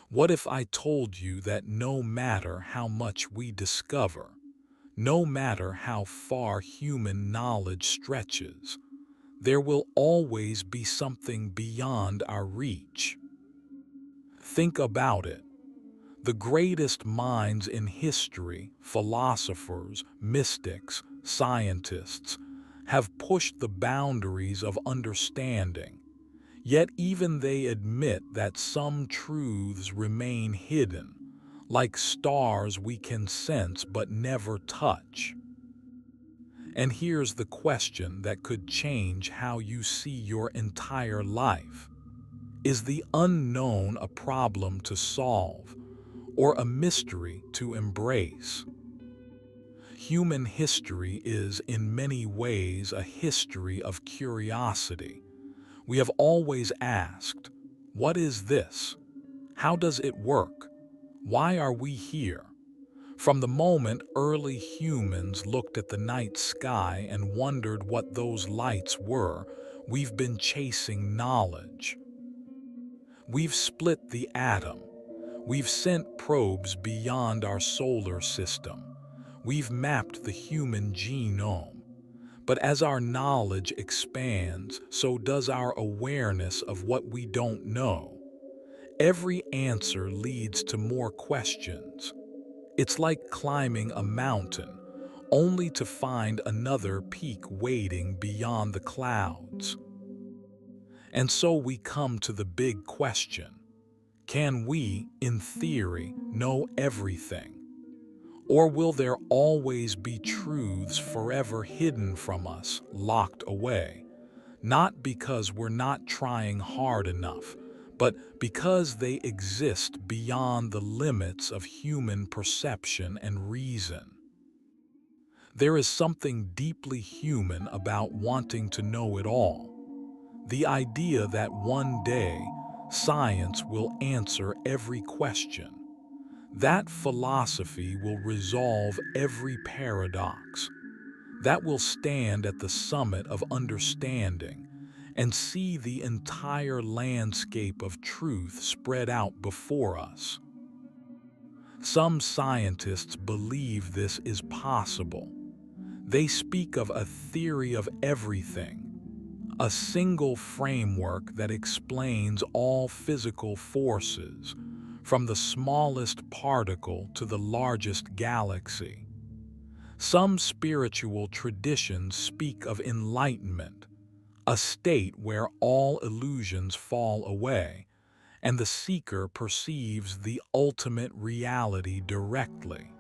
What if I told you that no matter how much we discover, no matter how far human knowledge stretches, there will always be something beyond our reach? Think about it. The greatest minds in history, philosophers, mystics, scientists, have pushed the boundaries of understanding. Yet even they admit that some truths remain hidden, like stars we can sense but never touch. And here's the question that could change how you see your entire life. Is the unknown a problem to solve, or a mystery to embrace? Human history is, in many ways, a history of curiosity. We have always asked, what is this? How does it work? Why are we here? From the moment early humans looked at the night sky and wondered what those lights were, we've been chasing knowledge. We've split the atom. We've sent probes beyond our solar system. We've mapped the human genome. But as our knowledge expands, so does our awareness of what we don't know. Every answer leads to more questions. It's like climbing a mountain, only to find another peak waiting beyond the clouds. And so we come to the big question. Can we, in theory, know everything? Or will there always be truths forever hidden from us, locked away? Not because we're not trying hard enough, but because they exist beyond the limits of human perception and reason. There is something deeply human about wanting to know it all. The idea that one day science will answer every question. That philosophy will resolve every paradox. That will stand at the summit of understanding and see the entire landscape of truth spread out before us. Some scientists believe this is possible. They speak of a theory of everything, a single framework that explains all physical forces, from the smallest particle to the largest galaxy. Some spiritual traditions speak of enlightenment, a state where all illusions fall away and the seeker perceives the ultimate reality directly.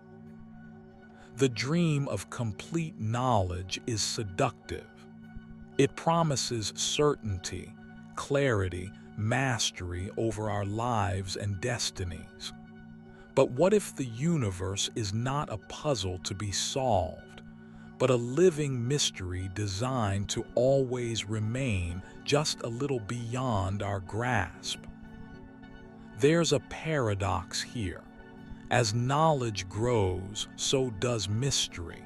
The dream of complete knowledge is seductive. It promises certainty, clarity, mastery over our lives and destinies. But what if the universe is not a puzzle to be solved, but a living mystery designed to always remain just a little beyond our grasp? There's a paradox here. As knowledge grows, so does mystery.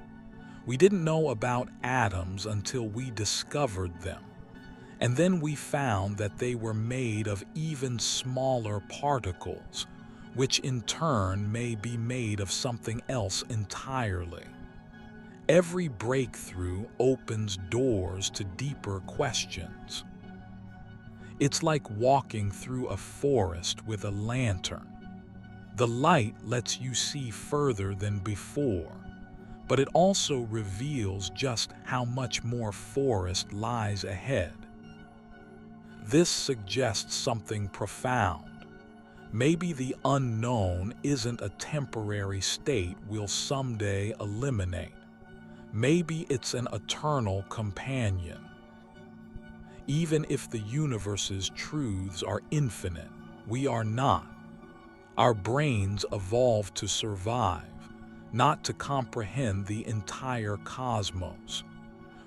We didn't know about atoms until we discovered them. And then we found that they were made of even smaller particles, which in turn may be made of something else entirely. Every breakthrough opens doors to deeper questions. It's like walking through a forest with a lantern. The light lets you see further than before, but it also reveals just how much more forest lies ahead. This suggests something profound. Maybe the unknown isn't a temporary state we'll someday eliminate. Maybe it's an eternal companion. Even if the universe's truths are infinite, we are not. Our brains evolved to survive, not to comprehend the entire cosmos.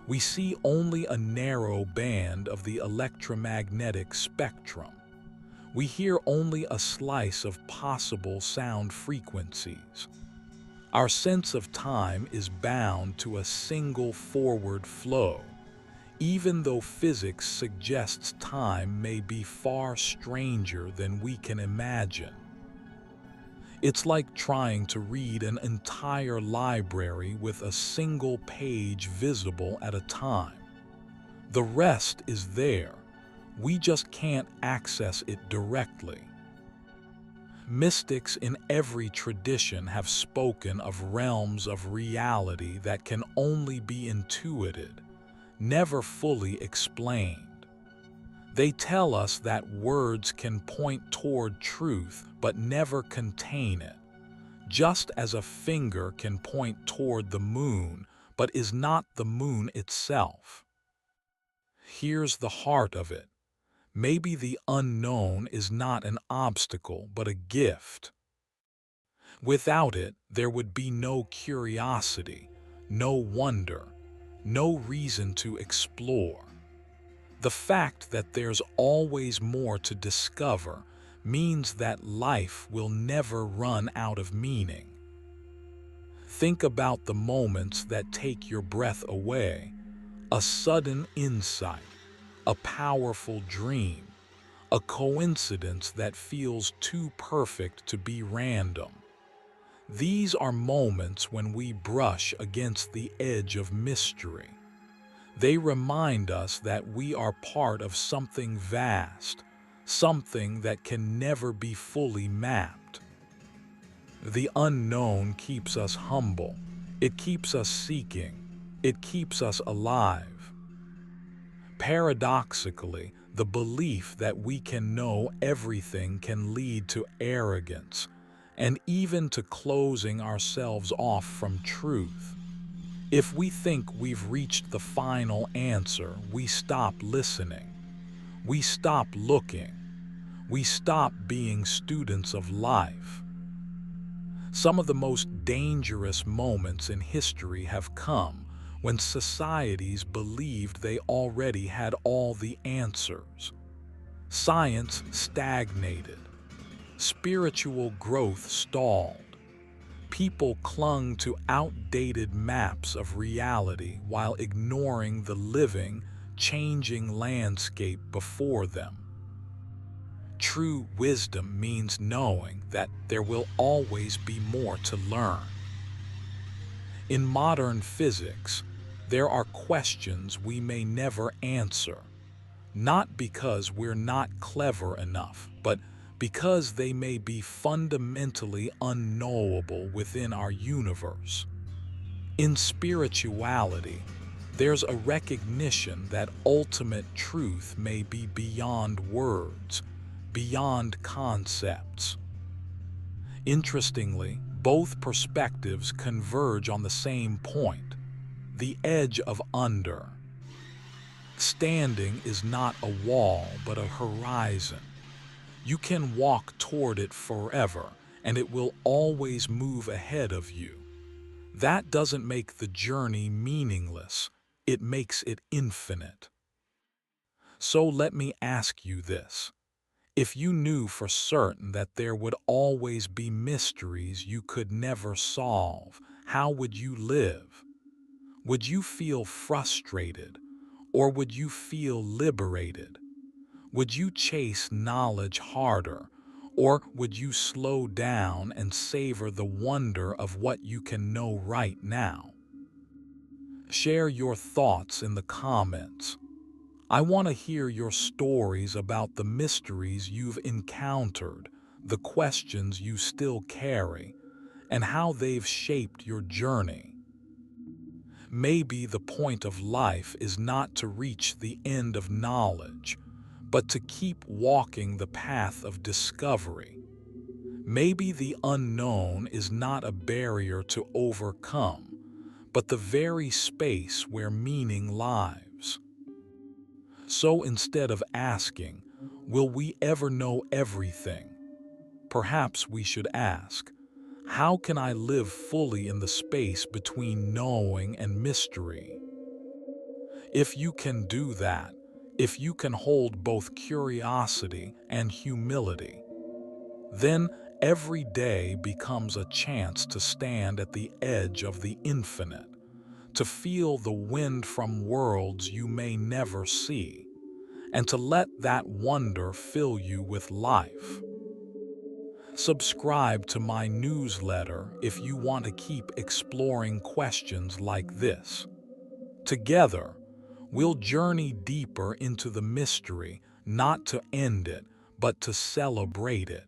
We see only a narrow band of the electromagnetic spectrum. We hear only a slice of possible sound frequencies. Our sense of time is bound to a single forward flow, even though physics suggests time may be far stranger than we can imagine. It's like trying to read an entire library with a single page visible at a time. The rest is there. We just can't access it directly. Mystics in every tradition have spoken of realms of reality that can only be intuited, never fully explained. They tell us that words can point toward truth but never contain it, just as a finger can point toward the moon but is not the moon itself. Here's the heart of it. Maybe the unknown is not an obstacle but a gift. Without it, there would be no curiosity, no wonder, no reason to explore. The fact that there's always more to discover means that life will never run out of meaning. Think about the moments that take your breath away, a sudden insight, a powerful dream, a coincidence that feels too perfect to be random. These are moments when we brush against the edge of mystery. They remind us that we are part of something vast, something that can never be fully mapped. The unknown keeps us humble. It keeps us seeking. It keeps us alive. Paradoxically, the belief that we can know everything can lead to arrogance and even to closing ourselves off from truth. If we think we've reached the final answer, we stop listening. We stop looking. We stop being students of life. Some of the most dangerous moments in history have come when societies believed they already had all the answers. Science stagnated. Spiritual growth stalled. People clung to outdated maps of reality while ignoring the living, changing landscape before them. True wisdom means knowing that there will always be more to learn. In modern physics, there are questions we may never answer, not because we're not clever enough, but because they may be fundamentally unknowable within our universe. In spirituality, there's a recognition that ultimate truth may be beyond words, beyond concepts. Interestingly, both perspectives converge on the same point, the edge of under. Standing is not a wall, but a horizon. You can walk toward it forever, and it will always move ahead of you. That doesn't make the journey meaningless, it makes it infinite. So let me ask you this. If you knew for certain that there would always be mysteries you could never solve, how would you live? Would you feel frustrated, or would you feel liberated? Would you chase knowledge harder, or would you slow down and savor the wonder of what you can know right now? Share your thoughts in the comments. I want to hear your stories about the mysteries you've encountered, the questions you still carry, and how they've shaped your journey. Maybe the point of life is not to reach the end of knowledge, but to keep walking the path of discovery. Maybe the unknown is not a barrier to overcome, but the very space where meaning lives. So instead of asking, will we ever know everything? Perhaps we should ask, how can I live fully in the space between knowing and mystery? If you can do that, if you can hold both curiosity and humility, then every day becomes a chance to stand at the edge of the infinite, to feel the wind from worlds you may never see, and to let that wonder fill you with life. Subscribe to my newsletter if you want to keep exploring questions like this. Together, we'll journey deeper into the mystery, not to end it, but to celebrate it.